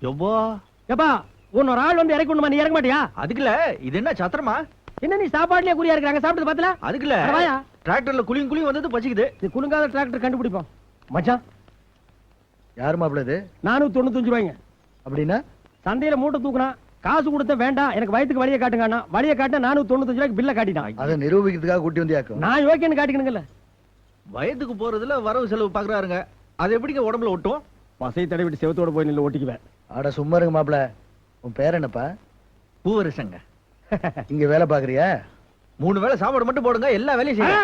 எவ்வா எப்பா உன்னொரு ஆள் வந்து இறக்கணுமா, நீ இறக்க மாட்டியா? அதுக்குல இது என்ன சத்திரமா? என்ன நீ சாப்பாடுலயே குறியா இருக்காங்க, சாப்பிட்டு பாத்தல? அதுக்குல டிராக்டர்ல குளியும் வந்தது பசிக்குது. இது குலுங்காத டிராக்டர் கண்டுபிடிப்போம். மச்சான் யார் மாப்பிள்ள இது? 495 ரூபாய்ங்க. அப்படின்னா சந்தையில மூட்டை தூக்குனா காசு கொடுத்த வேண்டாம், எனக்கு வயிற்றுக்கு வழியை காட்டுங்க. வழியை காட்ட 495 ரூபாய்க்கு பில்ல காட்டிட்டான். அதை நிரூபிக்கிறதுக்காக கூட்டி வந்தியாக்கும். நான் யோக்கியன்னு காட்டிக்கணுங்கல்ல. வயதுக்கு போறதுல வரவு செலவு பாக்குறாருங்க, அது எப்படிங்க உடம்புல ஒட்டும்? பசை தடவிட்டு செவத்தோட போய் நின்று ஓட்டிக்குவேன். ஆட சும்மா இருங்க மாப்பிள்ள. உன் பேர் என்னப்பா? பூவரசங்க. இங்க வேலை பாக்குறியா? 3 வேளை சாப்பாடு மட்டும் போடுங்க, எல்லா வேலையும் செய்ய.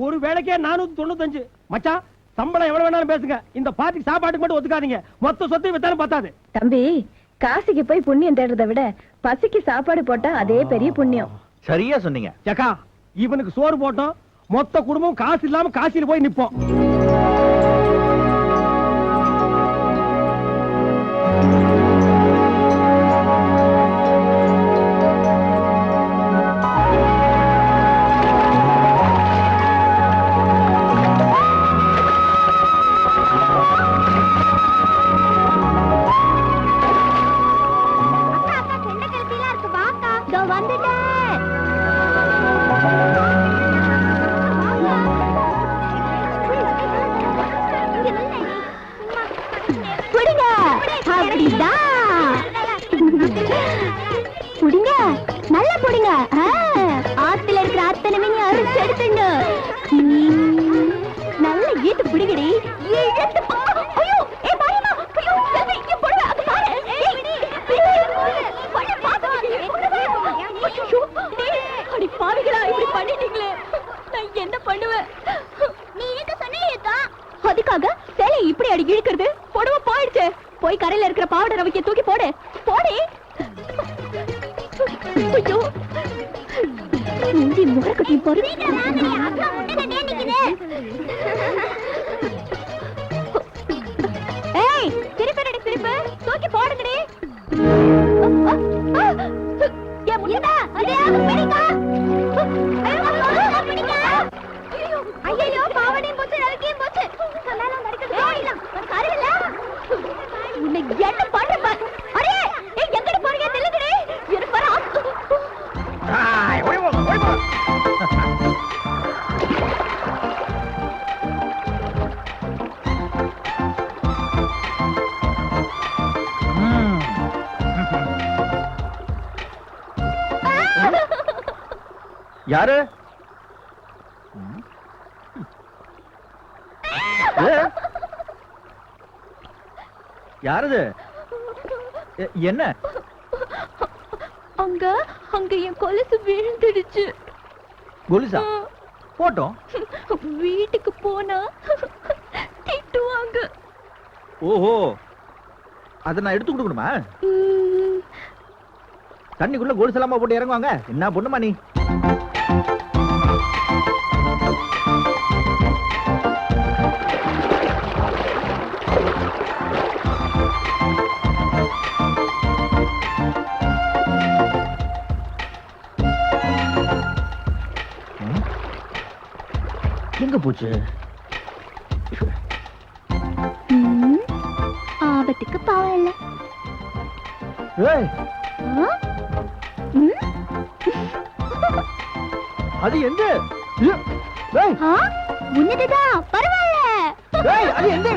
ஒரு வேலைக்கே 495. மச்சான் சம்பளம் எவ்வளவு வேணாலும் பேசுங்க, இந்த பார்ட்டிக்கு சாப்பாட்டுக்கு மட்டும் ஒத்துக்காதீங்க. மொத்த சொத்து வித்தாலும் பத்தாது. தம்பி, காசிக்கு போய் புண்ணியம் தேடுறதை விட பசிக்கு சாப்பாடு போட்டா அதே பெரிய புண்ணியம். சரியா சொன்னீங்க. ஜக்கா, இவனுக்கு சோறு போட்டோம், மொத்த குடும்பம் காசு இல்லாம காசில போய் நிப்போம். புடிங்க, நல்லா புடிங்க. ஆத்துல இருக்கிற அத்தனை மீன் அரிச்சு எடுத்துங்க. நல்ல ஈட்டு புடிங்கடி. ஐயோ, ஏ பாருமா. ஐயோ, செல்வி இங்க போடு. அது பாரு. பண்ண பாத்து. அடி பாவிகளா, இப்படி பண்ணிட்டீங்களே. நான் என்ன பண்ணுவேன்? நீ என்ன சொன்னீங்கக்கா? அதுக்காக சேலை இப்படி அடி இழுக்கிறது போடவா போயிடுச்சு. போய் கரையில இருக்கிற பாவடை ரவிக்க தூக்கி போடு. போடி. ஐயோ, முந்தி முகக்கட்டி போடு. ஏய், திருப்பி திருப்பி தூக்கி போடுங்கடி. ஏ முயடா, அதையாவது பிடிங்க. ஐயோ, பாவடையும் போச்சு, ரவிக்கையும் போச்சு. சொன்னாலும் நடக்குது. ஓடிலாம், ஒரு கருவில்ல. உன்னை என்ன பண்ற? அரே, ஏய், எங்கடி போறீங்க? நில்லுங்கடி. என்ன பாரு. ஓடி போ. யாரு? யாரது? என்ன? அங்க என் கொலுசு விழுந்துடுச்சு. கொலுசா? போட்டோம். வீட்டுக்கு போனா திட்டுவாங்க. ஓஹோ, அத நான் எடுத்து கொடுக்கணுமா? தண்ணிக்குள்ள கொலுசு எல்லாம் போட்டு இறங்குவாங்க. என்ன பொண்ணுமா நீ? எங்க போச்சு? ஆபத்துக்கு பாவம் இல்ல. ஏய், அது எங்க? உன்னதுதான் பரவாயில்ல. அது எங்க?